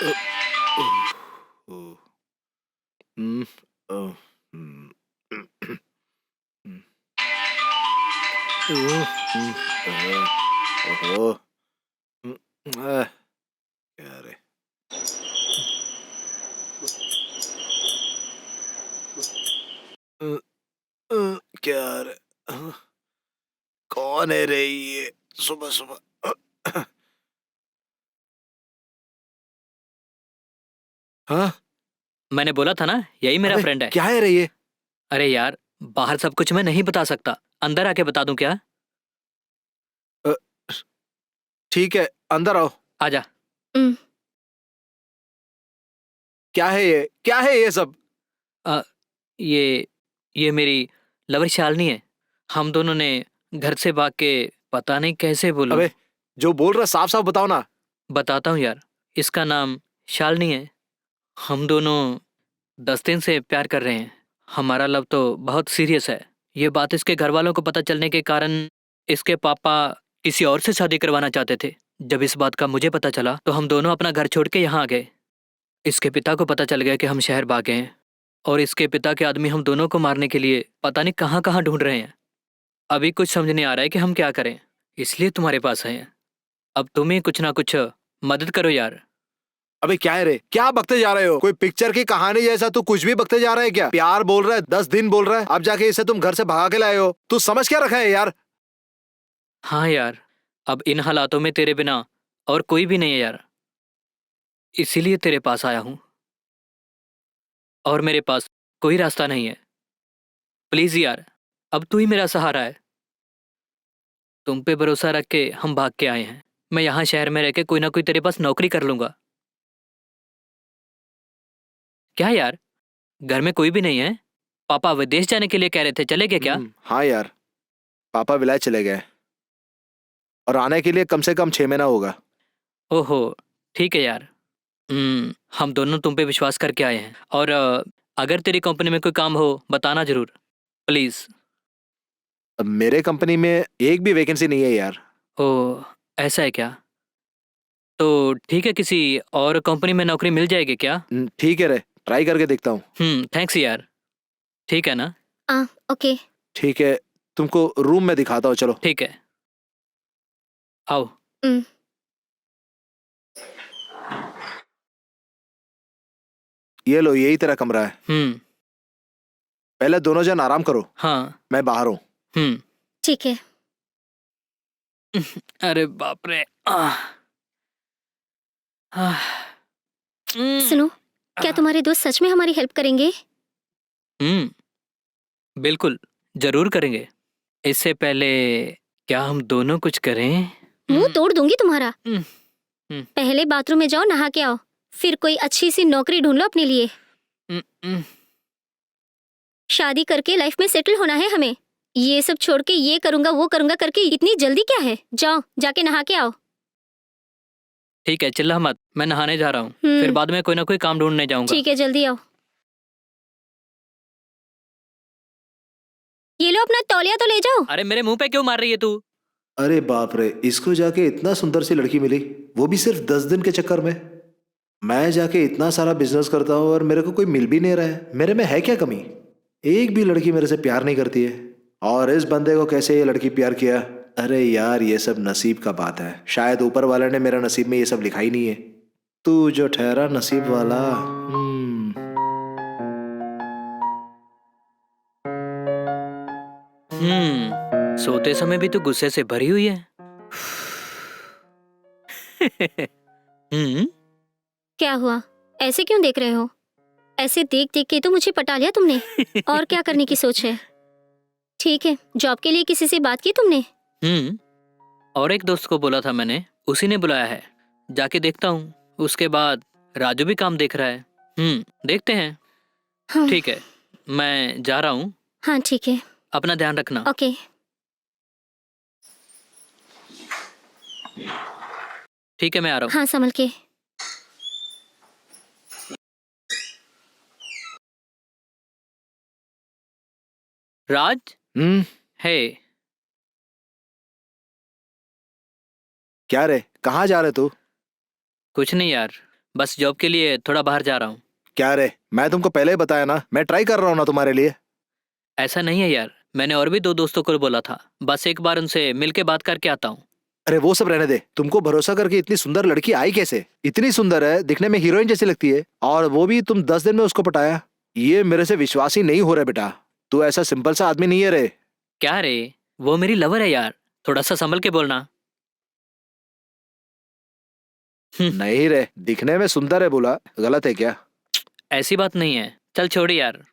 हम्म, हम्म, ओहो, क्या रे? अ, क्या रे? कौन है रे ये सुबह सुबह? हाँ? मैंने बोला था ना, यही मेरा अबे फ्रेंड है। क्या है रे ये? अरे यार, बाहर सब कुछ मैं नहीं बता सकता, अंदर आके बता दूं क्या? अ, ठीक है, अंदर आओ। आजा। हम्म, क्या है ये? क्या है ये सब? अ, ये ये मेरी लवर शालिनी है। हम दोनों ने घर से भाग के, पता नहीं कैसे बोलूं। अबे जो बोल रहा साफ साफ बताओ ना। बताता हूँ यार, इसका नाम शालिनी है। हम दोनों 10 दिन से प्यार कर रहे हैं। हमारा लव तो बहुत सीरियस है। ये बात इसके घर वालों को पता चलने के कारण इसके पापा किसी और से शादी करवाना चाहते थे। जब इस बात का मुझे पता चला तो हम दोनों अपना घर छोड़ के यहाँ आ गए। इसके पिता को पता चल गया कि हम शहर भागे हैं, और इसके पिता के आदमी हम दोनों को मारने के लिए पता नहीं कहाँ कहाँ ढूंढ रहे हैं। अभी कुछ समझ नहीं आ रहा है कि हम क्या करें, इसलिए तुम्हारे पास आए हैं। अब तुम ही कुछ ना कुछ मदद करो यार। अबे क्या है रे? क्या बकते जा रहे हो? कोई पिक्चर की कहानी जैसा तू कुछ भी बकते जा रहा है क्या? प्यार बोल रहा है, 10 दिन बोल रहा है, अब जाके इसे तुम घर से भगा के लाए हो। तू समझ क्या रखा है यार? हाँ यार, अब इन हालातों में तेरे बिना और कोई भी नहीं है यार, इसीलिए तेरे पास आया हूँ। और मेरे पास कोई रास्ता नहीं है। प्लीज यार, अब तू ही मेरा सहारा है। तुम पे भरोसा रख के हम भाग के आए हैं। मैं यहाँ शहर में रह के कोई ना कोई तेरे पास नौकरी कर लूंगा। क्या यार, घर में कोई भी नहीं है? पापा विदेश जाने के लिए कह रहे थे, चले गए क्या? हाँ यार, पापा विलायत चले गए और आने के लिए कम से कम 6 महीना होगा। ओहो, ठीक है यार। हम दोनों तुम पे विश्वास करके आए हैं, और अगर तेरी कंपनी में कोई काम हो बताना जरूर, प्लीज। अब मेरे कंपनी में एक भी वैकेंसी नहीं है यार। ओह, ऐसा है क्या? तो ठीक है, किसी और कंपनी में नौकरी मिल जाएगी क्या? ठीक है रे, ट्राई करके देखता हूँ। थैंक्स यार। ठीक है ना? ओके। ठीक है, तुमको रूम में दिखाता हूँ, चलो। ठीक है, आओ। हम्म, ये लो, यही तेरा कमरा है। हम्म। पहले दोनों जन आराम करो, हाँ। मैं बाहर हूँ। हम्म। ठीक है। अरे बाप रे। आह, आह, हम्म, सुनो, क्या आह, तुम्हारे दोस्त सच में हमारी हेल्प करेंगे? बिल्कुल, जरूर करेंगे। इससे पहले क्या हम दोनों कुछ करें? मुंह हम्म, तोड़ दूंगी तुम्हारा। हम्म, हम्म, पहले बाथरूम में जाओ, नहा के आओ, फिर कोई अच्छी सी नौकरी ढूंढ लो अपने लिए। हम्म, हम्म। शादी करके लाइफ में सेटल होना है हमें। ये सब छोड़ के ये करूंगा वो करूंगा करके इतनी जल्दी क्या है? जाओ, जाके नहा के आओ। ठीक है, चिल्ला मत, मैं नहाने जा रहा हूँ, फिर हम्म, बाद में कोई ना कोई काम ढूंढने जाऊंगा। ठीक है, जल्दी आओ। ये लो, अपना तौलिया तो ले जाओ। अरे मेरे मुंह पे क्यों मार रही है तू? अरे बाप रे, इसको जाके इतना सुंदर सी लड़की मिली, वो भी सिर्फ 10 दिन के चक्कर में। मैं जाके इतना सारा बिजनेस करता हूँ और मेरे को कोई मिल भी नहीं रहा है। मेरे में है क्या कमी? एक भी लड़की मेरे से प्यार नहीं करती है। और इस बंदे को कैसे ये लड़की प्यार किया? अरे यार, ये सब नसीब का बात है। शायद ऊपर वाले ने मेरा नसीब में ये सब लिखा ही नहीं है। तू जो ठहरा नसीब वाला। सोते समय भी तू गुस्से से भरी हुई है। हम्म। क्या हुआ? ऐसे क्यों देख रहे हो? ऐसे देख देख के तो मुझे पटा लिया तुमने। और क्या करने की सोच है? ठीक है, जॉब के लिए किसी से बात की तुमने? और एक दोस्त को बोला था मैंने, उसी ने बुलाया है। जाके देखता हूँ। उसके बाद राजू भी काम देख रहा है। देखते हैं। हाँ। ठीक है, मैं जा रहा हूँ। हाँ ठीक है। अपना ध्यान रखना। ओके। ठीक है, मैं आ रहा हूँ। हाँ, संभल के। राज। हम्म। है। क्या रे, कहाँ जा रहे तू? कुछ नहीं यार, बस जॉब के लिए थोड़ा बाहर जा रहा हूँ। क्या रे, मैं तुमको पहले ही बताया ना, मैं ट्राई कर रहा हूँ ना तुम्हारे लिए। ऐसा नहीं है यार, मैंने और भी 2 दोस्तों को बोला था, बस एक बार उनसे मिल के बात करके आता हूँ। अरे वो सब रहने दे, तुमको भरोसा करके इतनी सुंदर लड़की आई कैसे? इतनी सुंदर है, दिखने में हीरोइन जैसी लगती है, और वो भी तुम 10 दिन में उसको पटाया। ये मेरे से विश्वास ही नहीं हो रहा बेटा, तू ऐसा सिंपल सा आदमी नहीं है रे। क्या रे, वो मेरी लवर है यार, थोड़ा सा संभल के बोलना। नहीं रे, दिखने में सुंदर है बोला, गलत है क्या? ऐसी बात नहीं है, चल छोड़ यार।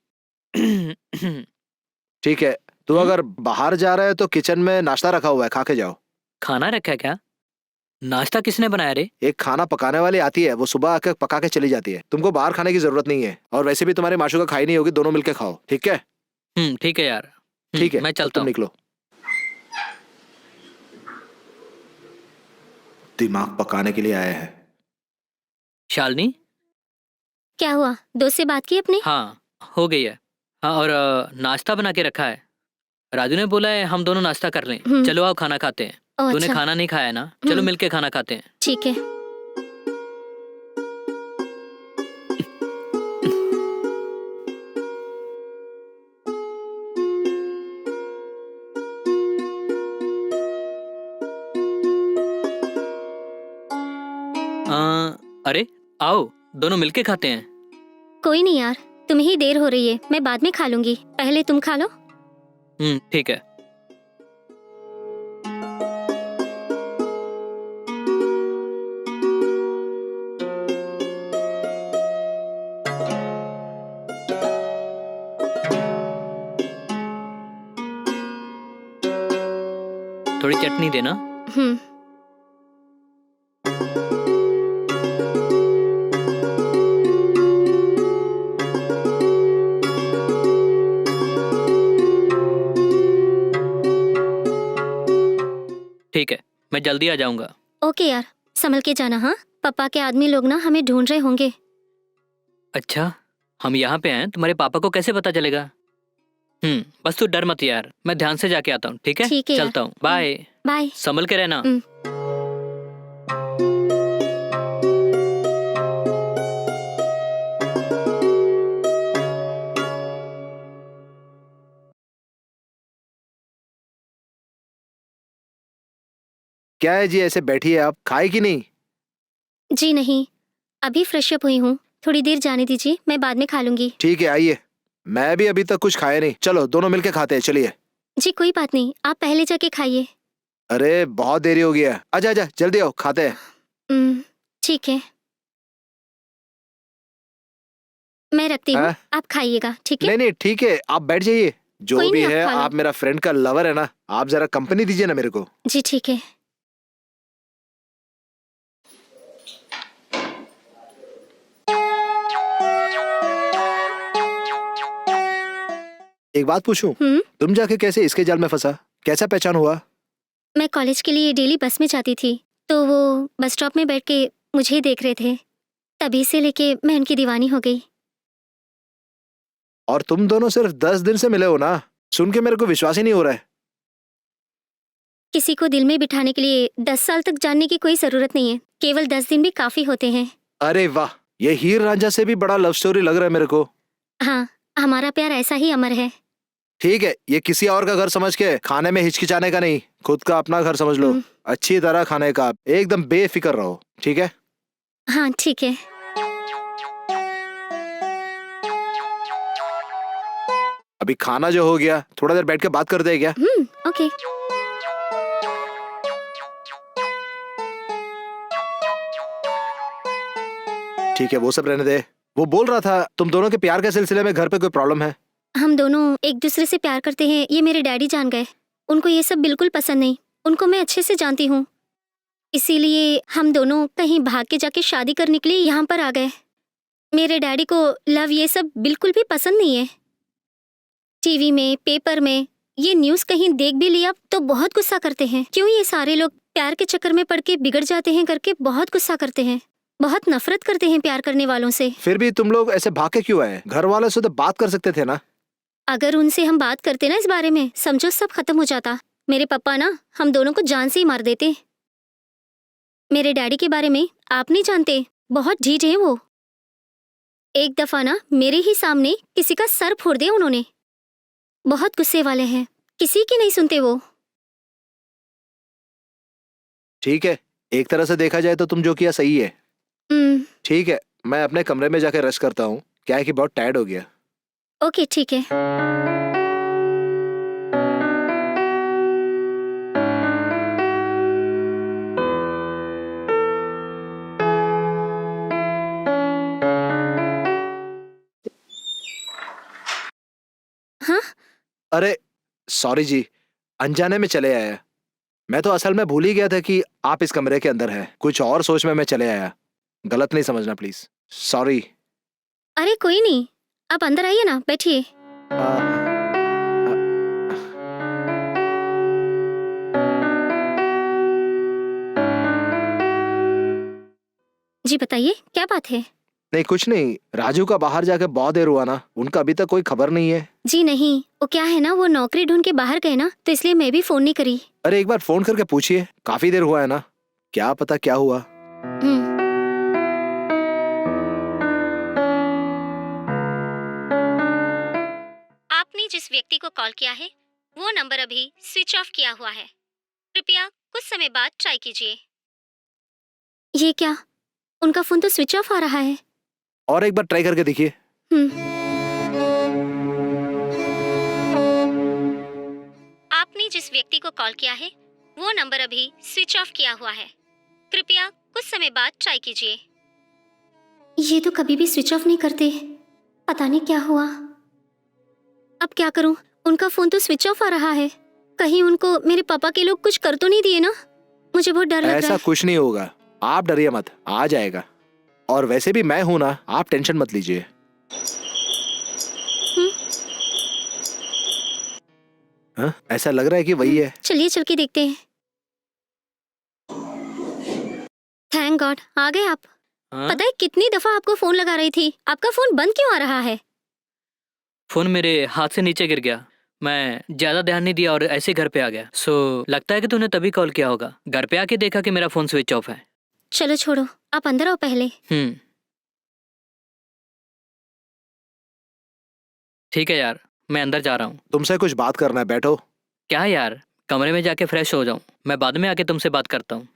ठीक है, तू अगर बाहर जा रहा है तो किचन में नाश्ता रखा हुआ है, खा के जाओ। खाना रखा है क्या? नाश्ता किसने बनाया रे? एक खाना पकाने वाली आती है, वो सुबह आकर पका के चली जाती है। तुमको बाहर खाने की जरूरत नहीं है, और वैसे भी तुम्हारे माशूका खाई नहीं होगी, दोनों मिलके खाओ, ठीक है? ठीक है यार। ठीक है, मैं अब चलता तुम हूँ। निकलो। दिमाग पकाने के लिए आए हैं। शालिनी? क्या हुआ, दोस्त से बात की अपने? हाँ, हो गई है। हाँ, और नाश्ता बना के रखा है। राजू ने बोला है हम दोनों नाश्ता कर लें। हम्म। चलो आओ खाना खाते हैं। ओह, तूने अच्छा, खाना नहीं खाया ना, चलो हम्म। मिलके खाना खाते हैं। ठीक है। अरे आओ, दोनों मिलके खाते हैं। कोई नहीं यार, तुम्हें ही देर हो रही है, मैं बाद में खा लूंगी, पहले तुम खा लो। ठीक है। थोड़ी चटनी देना। हम्म। ठीक है, मैं जल्दी आ जाऊंगा। ओके यार, संभल के जाना। हाँ, पापा के आदमी लोग ना हमें ढूंढ रहे होंगे। अच्छा, हम यहाँ पे हैं, तुम्हारे पापा को कैसे पता चलेगा? बस तू डर मत यार, मैं ध्यान से जाके आता हूँ, ठीक है? ठीक है यार। चलता हूँ, बाय। बाय। संभल के रहना। हम्म। क्या है जी, ऐसे बैठी है आप, खाए कि नहीं? जी नहीं, अभी फ्रेश अप हुई हूँ, थोड़ी देर जाने दीजिए, मैं बाद में खा लूंगी। ठीक है, आइए। मैं भी अभी तक कुछ खाया नहीं, चलो दोनों मिलके खाते हैं, चलिए। जी कोई बात नहीं, आप पहले जाके खाइए। अरे बहुत देरी हो गया, आजा आजा, जल्दी आओ, खाते हैं। ठीक है, मैं रखती हूँ, हाँ? आप खाइएगा, ठीक है? नहीं नहीं, ठीक है, आप बैठ जाइए। जो कोई भी नहीं, आप है, खा लो। आप मेरा फ्रेंड का लवर है ना, आप जरा कंपनी दीजिए ना मेरे को। जी ठीक है। एक बात पूछूं, तुम जाके कैसे इसके जाल में फंसा, कैसा पहचान हुआ? मैं कॉलेज के लिए डेली बस में जाती थी, तो वो बस स्टॉप में बैठ के मुझे ही देख रहे थे, तभी से लेके मैं उनकी दीवानी हो गई। और तुम दोनों सिर्फ 10 दिन से मिले हो ना, सुन के मेरे को विश्वास ही नहीं हो रहा है। किसी को दिल में बिठाने के लिए 10 साल तक जानने की कोई जरूरत नहीं है, केवल 10 दिन भी काफी होते हैं। अरे वाह, ये हीर रांझा से भी बड़ा लव स्टोरी लग रहा है मेरे को। हाँ, हमारा प्यार ऐसा ही अमर है। ठीक है, ये किसी और का घर समझ के खाने में हिचकिचाने का नहीं, खुद का अपना घर समझ लो। अच्छी तरह खाने का, एकदम बेफिक्र रहो, ठीक है? हाँ ठीक है। अभी खाना जो हो गया, थोड़ा देर बैठ के बात करते हैं क्या? ओके। ठीक है, वो सब रहने दे। वो बोल रहा था तुम दोनों के प्यार के सिलसिले में घर पे कोई प्रॉब्लम है। हम दोनों एक दूसरे से प्यार करते हैं, ये मेरे डैडी जान गए। उनको ये सब बिल्कुल पसंद नहीं, उनको मैं अच्छे से जानती हूँ, इसीलिए हम दोनों कहीं भाग के जाके शादी करने के लिए यहाँ पर आ गए। मेरे डैडी को लव ये सब बिल्कुल भी पसंद नहीं है। टीवी में, पेपर में ये न्यूज़ कहीं देख भी लिया तो बहुत गुस्सा करते हैं। क्यों ये सारे लोग प्यार के चक्कर में पड़ के बिगड़ जाते हैं करके बहुत गुस्सा करते हैं, बहुत नफरत करते हैं प्यार करने वालों से। फिर भी तुम लोग ऐसे भाग के क्यों आए? घर वालों से तो बात कर सकते थे ना। अगर उनसे हम बात करते ना इस बारे में, समझो सब खत्म हो जाता। मेरे पापा ना हम दोनों को जान से ही मार देते। मेरे डैडी के बारे में आप नहीं जानते, बहुत ढीठ है वो। एक दफा ना मेरे ही सामने किसी का सर फोड़ दिया उन्होंने। बहुत गुस्से वाले हैं, किसी की नहीं सुनते वो। ठीक है, एक तरह से देखा जाए तो तुम जो किया सही है। हम्म, ठीक है, मैं अपने कमरे में जाके रेस्ट करता हूँ, क्या है कि बहुत टायर्ड हो गया। ओके ठीक है। हाँ, अरे सॉरी जी, अनजाने में चले आया। मैं तो असल में भूल ही गया था कि आप इस कमरे के अंदर हैं। कुछ और सोच में मैं चले आया। गलत नहीं समझना प्लीज। सॉरी। अरे कोई नहीं, आप अंदर आइए ना, बैठिए। जी बताइए, क्या बात है? नहीं कुछ नहीं, राजू का बाहर जाके बहुत देर हुआ ना, उनका अभी तक कोई खबर नहीं है। जी नहीं, वो क्या है ना, वो नौकरी ढूंढ के बाहर गए ना, तो इसलिए मैं भी फोन नहीं करी। अरे एक बार फोन करके पूछिए, काफी देर हुआ है ना, क्या पता क्या हुआ। हम्म, आपने जिस व्यक्ति को कॉल किया है वो नंबर अभी स्विच ऑफ किया हुआ है। कृपया कुछ समय बाद ट्राई कीजिए। ये क्या, उनका फोन तो स्विच ऑफ आ रहा है। और एक बार ट्राई करके देखिए। हम्म, आपने जिस व्यक्ति को कॉल किया है वो नंबर अभी स्विच ऑफ किया हुआ है। कृपया कुछ समय बाद ट्राई कीजिए। ये तो कभी भी स्विच ऑफ नहीं करते, पता नहीं क्या हुआ। अब क्या करूं, उनका फोन तो स्विच ऑफ आ रहा है। कहीं उनको मेरे पापा के लोग कुछ कर तो नहीं दिए ना? मुझे बहुत डर लग रहा ऐसा है। कुछ नहीं होगा, आप डरिए मत, आ जाएगा। और वैसे भी मैं हूं ना, आप टेंशन मत लीजिए। हम्म, हाँ? ऐसा लग रहा है कि वही है। चलिए चल के देखते हैं। थैंक गॉड आ गए आप। हाँ, पता है कितनी दफा आपको फोन लगा रही थी, आपका फोन बंद क्यों आ रहा है? फोन मेरे हाथ से नीचे गिर गया। मैं ज्यादा ध्यान नहीं दिया और ऐसे घर पे आ गया। लगता है कि तूने तभी कॉल किया होगा। घर पे आके देखा कि मेरा फोन स्विच ऑफ है। चलो छोड़ो, आप अंदर आओ पहले। ठीक है यार, मैं अंदर जा रहा हूँ। तुमसे कुछ बात करना है, बैठो। क्या यार, कमरे में जाके फ्रेश हो जाऊं, मैं बाद में आके तुमसे बात करता हूँ।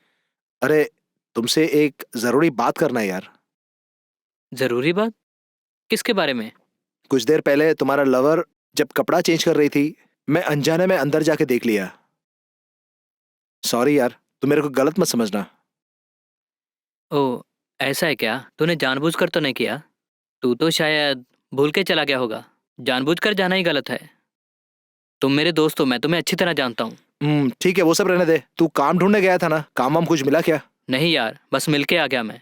अरे तुमसे एक जरूरी बात करना है यार। जरूरी बात? किसके बारे में? कुछ देर पहले तुम्हारा लवर जब कपड़ा चेंज कर रही थी, मैं अनजाने में अंदर जाके देख लिया। सॉरी यार, तुम मेरे को गलत मत समझना। ओ, ऐसा है क्या? तूने जानबूझकर तो नहीं किया? तू तो शायद भूल के चला गया होगा। जानबूझकर जाना ही गलत है। तुम मेरे दोस्त हो, मैं तुम्हें अच्छी तरह जानता हूँ। ठीक है, वो सब रहने दे। तू काम ढूंढने गया था ना, काम वाम कुछ मिला क्या? नहीं यार, बस मिल के आ गया मैं।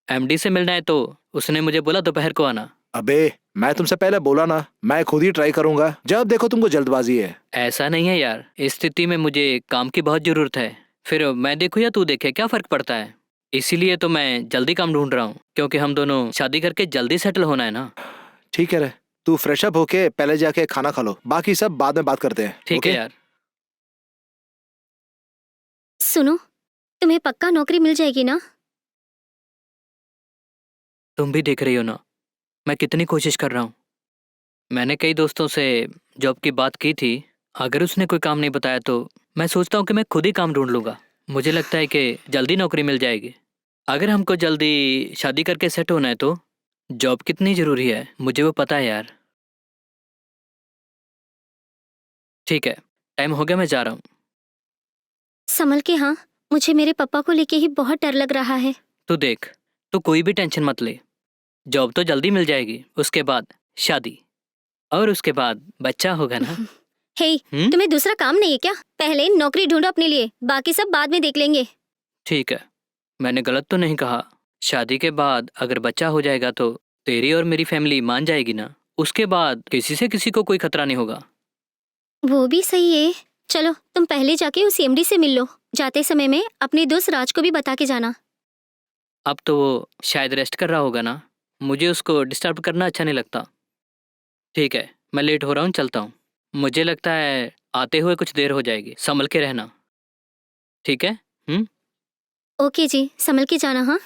एमडी से मिलना है तो उसने मुझे बोला दोपहर को आना। अबे मैं तुमसे पहले बोला ना, मैं खुद ही ट्राई करूंगा। जब देखो तुमको जल्दबाजी है। ऐसा नहीं है यार, इस स्थिति में मुझे काम की बहुत जरूरत है। फिर मैं देखूँ या तू देखे, क्या फर्क पड़ता है? इसीलिए तो मैं जल्दी काम ढूंढ रहा हूँ, क्योंकि हम दोनों शादी करके जल्दी सेटल होना है ना। ठीक है रे, तू फ्रेश अप होके पहले जाके खाना खा लो, बाकी सब बाद में बात करते हैं। ठीक ओके? है यार। सुनो, तुम्हें पक्का नौकरी मिल जाएगी ना? तुम भी देख रही हो ना, मैं कितनी कोशिश कर रहा हूँ। मैंने कई दोस्तों से जॉब की बात की थी। अगर उसने कोई काम नहीं बताया तो मैं सोचता हूँ कि मैं खुद ही काम ढूंढ लूँगा। मुझे लगता है कि जल्दी नौकरी मिल जाएगी। अगर हमको जल्दी शादी करके सेट होना है तो जॉब कितनी ज़रूरी है, मुझे वो पता है यार। ठीक है, टाइम हो गया, मैं जा रहा हूँ। संभल के हाँ, मुझे मेरे पापा को लेके ही बहुत डर लग रहा है। तू देख, तू कोई भी टेंशन मत ले। जॉब तो जल्दी मिल जाएगी, उसके बाद शादी, और उसके बाद बच्चा होगा ना। हे, हम्म? तुम्हें दूसरा काम नहीं है क्या? पहले नौकरी ढूंढो अपने लिए, बाकी सब बाद में देख लेंगे। ठीक है, मैंने गलत तो नहीं कहा। शादी के बाद अगर बच्चा हो जाएगा तो तेरी और मेरी फैमिली मान जाएगी ना। उसके बाद किसी से किसी को कोई खतरा नहीं होगा। वो भी सही है। चलो तुम पहले जाके उस एमडी से मिल लो। जाते समय में अपने दोस्त राज को भी बता के जाना। अब तो वो शायद रेस्ट कर रहा होगा ना, मुझे उसको डिस्टर्ब करना अच्छा नहीं लगता। ठीक है, मैं लेट हो रहा हूँ, चलता हूँ। मुझे लगता है आते हुए कुछ देर हो जाएगी, संभल के रहना। ठीक है? ओके जी, संभल के जाना हाँ।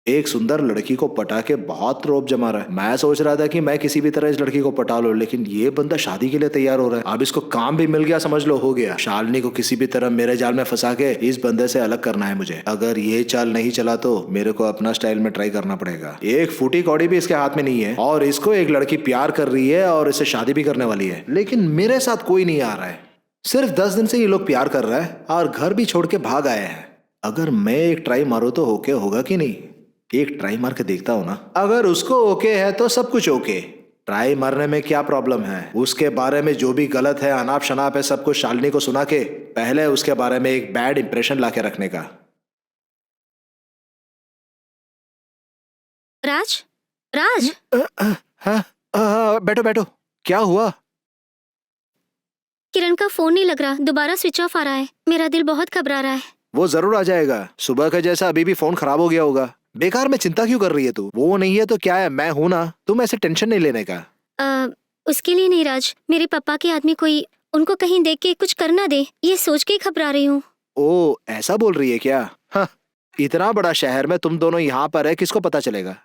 एक सुंदर लड़की को पटा के बहुत रोब जमा रहा है। मैं सोच रहा था कि मैं किसी भी तरह इस लड़की को पटा लूं, लेकिन ये बंदा शादी के लिए तैयार हो रहा है। अब इसको काम भी मिल गया, समझ लो, हो गया। शालिनी को किसी भी तरह मेरे जाल में फंसा के इस बंदे से अलग करना है मुझे। अगर ये चाल नहीं चला तो मेरे को अपना स्टाइल में ट्राई करना पड़ेगा। एक फूटी कौड़ी भी इसके हाथ में नहीं है और इसको एक लड़की प्यार कर रही है और इससे शादी भी करने वाली है, लेकिन मेरे साथ कोई नहीं आ रहा है। सिर्फ 10 दिन से ये लोग प्यार कर रहा है और घर भी छोड़ के भाग आए हैं। अगर मैं एक ट्राई मारूं तो ओके होगा कि नहीं? एक ट्राई मार के देखता हूं ना। अगर उसको ओके है तो सब कुछ ओके। ट्राई मारने में क्या प्रॉब्लम है? उसके बारे में जो भी गलत है, अनाप शनाप है, सब कुछ शालिनी को सुना के पहले उसके बारे में एक बैड इंप्रेशन लाके रखने का। राज, राज, बैठो बैठो। क्या हुआ? किरण का फोन नहीं लग रहा, दोबारा स्विच ऑफ आ रहा है। मेरा दिल बहुत घबरा रहा है। वो जरूर आ जाएगा। सुबह का जैसा अभी भी फोन खराब हो गया होगा। बेकार में चिंता क्यों कर रही है तू? वो नहीं है तो क्या है, मैं हूं ना। तुम ऐसे टेंशन नहीं लेने का। उसके लिए नहीं राज, मेरे पापा के आदमी कोई उनको कहीं देख के कुछ करना दे, ये सोच के ही घबरा रही हूँ। ओ, ऐसा बोल रही है क्या? हाँ, इतना बड़ा शहर में तुम दोनों यहाँ पर है, किसको पता चलेगा?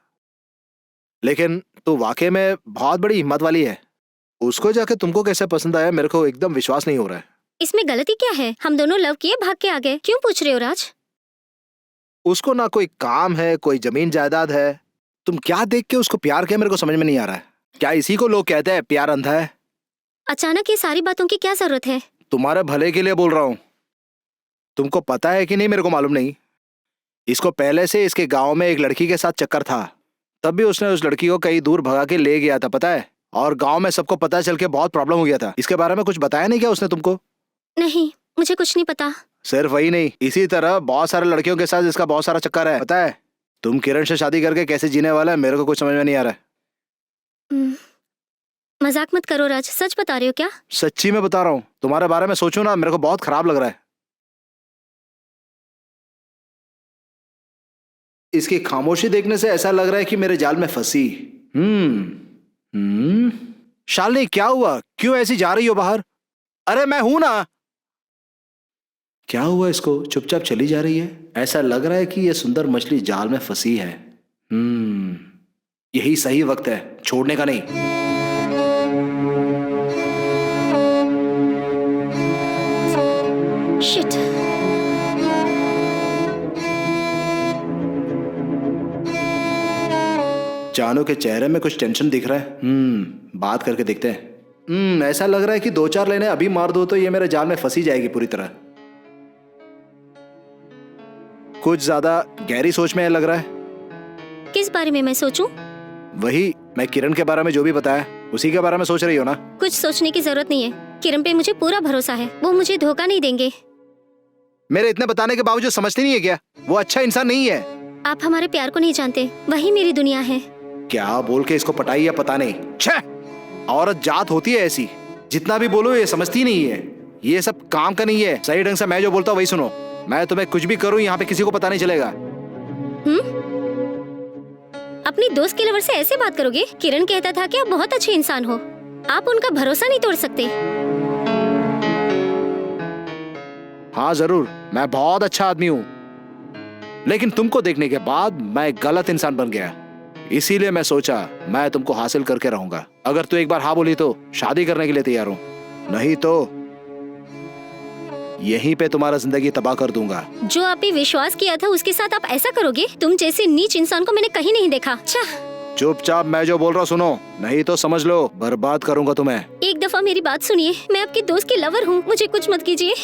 लेकिन तू वाकई में बहुत बड़ी हिम्मत वाली है। उसको जाके तुमको कैसे पसंद आया, मेरे को एकदम विश्वास नहीं हो रहा है। इसमें गलती क्या है? हम दोनों लव किए, भाग के आ गए। क्यों पूछ रहे हो राज? उसको ना कोई काम है, कोई जमीन जायदाद है। तुम क्या देख के उसको प्यार किया, मेरे को समझ में नहीं आ रहा है। क्या इसी को लोग कहते हैं प्यार अंधा है? अचानक ये सारी बातों की क्या जरूरत है? तुम्हारे भले के लिए बोल रहा हूँ। तुमको पता है कि नहीं मेरे को मालूम नहीं। इसको पहले से इसके गांव में एक लड़की के साथ चक्कर था, तब भी उसने उस लड़की को कहीं दूर भगा के ले गया था, पता है? और गांव में सबको पता चल के बहुत प्रॉब्लम हो गया था। इसके बारे में कुछ बताया नहीं क्या उसने तुमको? नहीं, मुझे कुछ नहीं पता। सिर्फ वही नहीं, इसी तरह बहुत सारे लड़कियों के साथ इसका बहुत सारा चक्कर है, पता है? तुम किरण से शादी करके कैसे जीने वाला है, मेरे को कुछ समझ में नहीं आ रहा है। मजाक मत करो राज, सच बता रहे हो क्या? सच्ची में बता रहा हूँ। तुम्हारे बारे में सोचूं ना, मेरे को बहुत खराब लग रहा है। इसकी खामोशी देखने से ऐसा लग रहा है कि मेरे जाल में फंसी। शालिनी, क्या हुआ? क्यों ऐसी जा रही हो बाहर? अरे मैं हूं ना। क्या हुआ इसको? चुपचाप चली जा रही है। ऐसा लग रहा है कि ये सुंदर मछली जाल में फंसी है। यही सही वक्त है, छोड़ने का नहीं। शिट। जानू के चेहरे में कुछ टेंशन दिख रहा है। बात करके देखते हैं। ऐसा लग रहा है कि 2-4 लाइनें अभी मार दो तो ये मेरे जाल में फंसी जाएगी पूरी तरह। कुछ ज्यादा गहरी सोच में लग रहा है। किस बारे में मैं सोचूं? वही, मैं किरण के बारे में जो भी बताया उसी के बारे में सोच रही हो ना? कुछ सोचने की जरूरत नहीं है। किरण पे मुझे पूरा भरोसा है, वो मुझे धोखा नहीं देंगे। मेरे इतने बताने के बावजूद समझती नहीं है क्या? वो अच्छा इंसान नहीं है। आप हमारे प्यार को नहीं जानते, वही मेरी दुनिया है। क्या बोल के इसको पटाई या पता नहीं। छह, औरत जात होती है ऐसी, जितना भी बोलो ये समझती नहीं है। ये सब काम का नहीं है। सही ढंग से मैं जो बोलता हूँ वही सुनो। मैं तुम्हें कुछ भी करूँ यहाँ पे किसी को पता नहीं चलेगा। अपनी दोस्त के लवर से ऐसे बात करोगे? किरण कहता था कि आप बहुत अच्छे इंसान हो, आप उनका भरोसा नहीं तोड़ सकते। हाँ जरूर, मैं बहुत अच्छा आदमी हूँ, लेकिन तुमको देखने के बाद मैं गलत इंसान बन गया। इसीलिए मैं सोचा मैं तुमको हासिल करके रहूंगा। अगर तू एक बार हाँ बोली तो शादी करने के लिए तैयार हूँ, नहीं तो यहीं पे तुम्हारा जिंदगी तबाह कर दूंगा। जो आप पे विश्वास किया था उसके साथ आप ऐसा करोगे? तुम जैसे नीच इंसान को मैंने कहीं नहीं देखा। चुपचाप मैं जो बोल रहा हूँ सुनो, नहीं तो समझ लो बर्बाद करूंगा तुम्हें। एक दफा मेरी बात सुनिए, मैं आपकी दोस्त की लवर हूँ, मुझे कुछ मत कीजिए।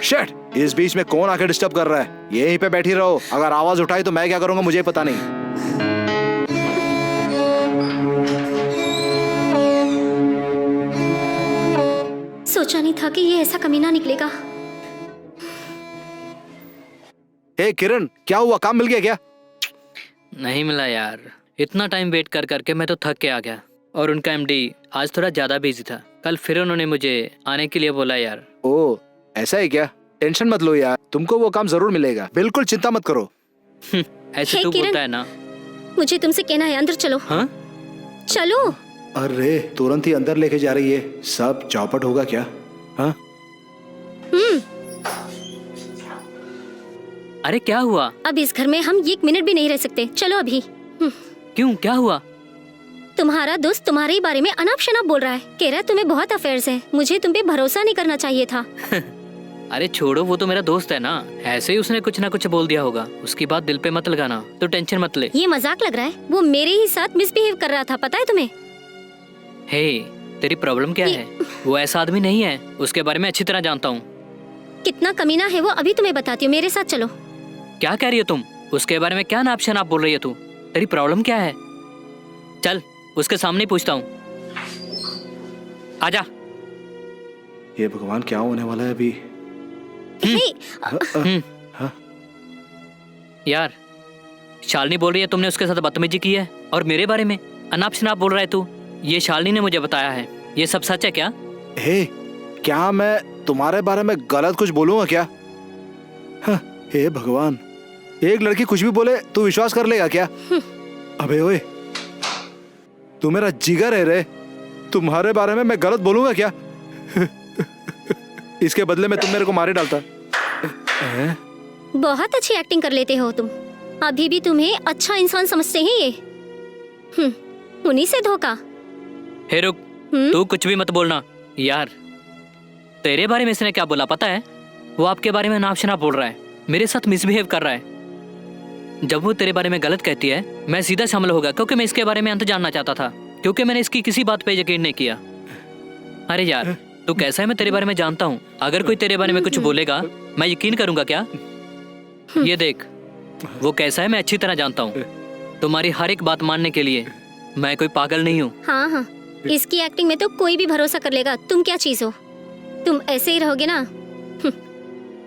शिट, इस बीच में कौन आके डिस्टर्ब कर रहा है? यहीं पे बैठी रहो। अगर आवाज उठाई तो मैं क्या करूंगा मुझे पता नहीं। सोचा नहीं था कि ये ऐसा कमीना निकलेगा। हे किरण, क्या हुआ? काम मिल गया क्या? नहीं मिला यार, इतना टाइम वेट कर करके मैं तो थक के आ गया। और उनका एमडी आज थोड़ा ज्यादा बिजी था। कल फिर उन्होंने मुझे आने के लिए बोला यार। ओ, ऐसा है क्या? टेंशन मत लो यार, तुमको वो काम जरूर मिलेगा, बिल्कुल चिंता मत करो। ऐसे हे तू किरण, बोलता है ना। मुझे तुमसे कहना है, अंदर चलो। हाँ? चलो। अरे तुरंत ही अंदर लेके जा रही है, सब चौपट होगा क्या? हाँ? अरे क्या हुआ? अब इस घर में हम 1 मिनट भी नहीं रह सकते। चलो अभी। क्यों, क्या हुआ? तुम्हारा दोस्त तुम्हारे ही बारे में अनाप शनाप बोल रहा है। कह रहा है तुम्हें बहुत अफेयर्स है। मुझे तुम पे भरोसा नहीं करना चाहिए था। अरे छोड़ो, वो तो मेरा दोस्त है ना। ऐसे ही उसने कुछ ना कुछ बोल दिया होगा। उसकी बात दिल पे मत लगाना, तो टेंशन मत ले। ये मजाक लग रहा है। वो मेरे ही साथ मिसबिहेव कर रहा था, पता है तुम्हें? हे, तेरी प्रॉब्लम क्या है? वो ऐसा आदमी नहीं है, उसके बारे में अच्छी तरह जानता हूँ। कितना कमीना है वो, अभी तुम्हें बताती हूँ। मेरे साथ चलो। क्या कह रही हो तुम? उसके बारे में क्या नाप शनाप बोल रही है तू? तेरी प्रॉब्लम क्या है? चल, उसके सामने ही पूछता हूँ। आजा। ये भगवान, क्या होने वाला है अभी? यार, शालिनी बोल रही है तुमने उसके साथ बदतमीजी की है और मेरे बारे में अनाप शनाप बोल रहा है तू। ये शालिनी ने मुझे बताया है। ये सब सच है क्या? हे, क्या मैं तुम्हारे बारे में गलत कुछ बोलूंगा क्या? हे भगवान, एक लड़की कुछ भी बोले तू विश्वास कर लेगा क्या? अबे ओए, तू मेरा जिगर है रे। तुम्हारे बारे में मैं गलत बोलूंगा क्या? इसके बदले में तुम मेरे को मारे डालता। बहुत अच्छी एक्टिंग कर लेते हो तुम। अभी भी तुम्हें अच्छा इंसान समझते हैं ये। उन्हीं से धोखा। हे रुक, तू कुछ भी मत बोलना। यार, तेरे बारे में इसने क्या बोला पता है? वो आपके बारे में नाप शनाप बोल रहा है, मेरे साथ मिसबिहेव कर रहा है। जब वो तेरे बारे में गलत कहती है, मैं सीधा शामिल होगा, क्योंकि मैं इसके बारे में अंत जानना चाहता था, क्योंकि मैंने इसकी किसी बात पे यकीन नहीं किया। अरे यार, तू कैसा है मैं तेरे बारे में जानता हूँ। अगर कोई तेरे बारे में कुछ बोलेगा, मैं यकीन करूंगा क्या? ये देख, वो कैसा है मैं अच्छी तरह जानता हूँ। तुम्हारी हर एक बात मानने के लिए मैं कोई पागल नहीं हूँ। हाँ हाँ, इसकी एक्टिंग में तो कोई भी भरोसा कर लेगा। तुम क्या चीज हो? तुम ऐसे ही रहोगे ना?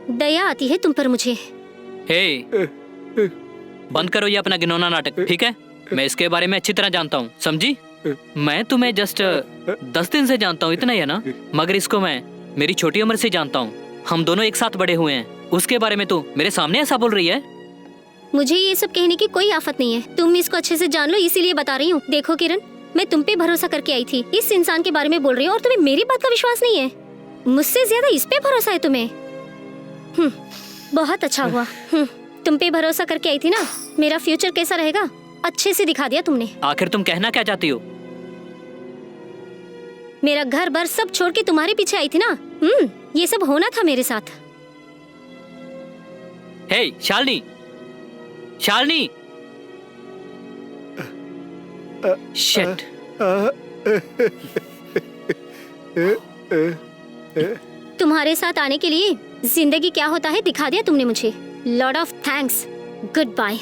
दया आती है तुम पर मुझे। हे, बंद करो ये अपना घिनौना नाटक, ठीक है? मैं इसके बारे में अच्छी तरह जानता हूँ, समझी? मैं तुम्हें जस्ट 10 दिन से जानता हूँ, इतना ही है ना? मगर इसको मैं मेरी छोटी उम्र से जानता हूँ। हम दोनों एक साथ बड़े हुए हैं। उसके बारे में तू मेरे सामने ऐसा बोल रही है? मुझे ये सब कहने की कोई आफत नहीं है। तुम इसको अच्छे से जान लो, इसीलिए बता रही हूँ। देखो किरण, मैं तुम पे भरोसा करके आई थी। इस इंसान के बारे में बोल रही हूँ और तुम्हें मेरी बात का विश्वास नहीं है। मुझसे ज्यादा इस पे भरोसा है तुम्हें। बहुत अच्छा हुआ। तुम पे भरोसा करके आई थी ना। मेरा फ्यूचर कैसा रहेगा अच्छे से दिखा दिया तुमने। आखिर तुम कहना क्या चाहती हो? मेरा घर बार सब छोड़ के तुम्हारे पीछे आई थी ना। ये सब होना था मेरे साथ। हे शालिनी, शालिनी, शिट। तुम्हारे साथ आने के लिए जिंदगी क्या होता है दिखा दिया तुमने मुझे। Lot of thanks. Good bye.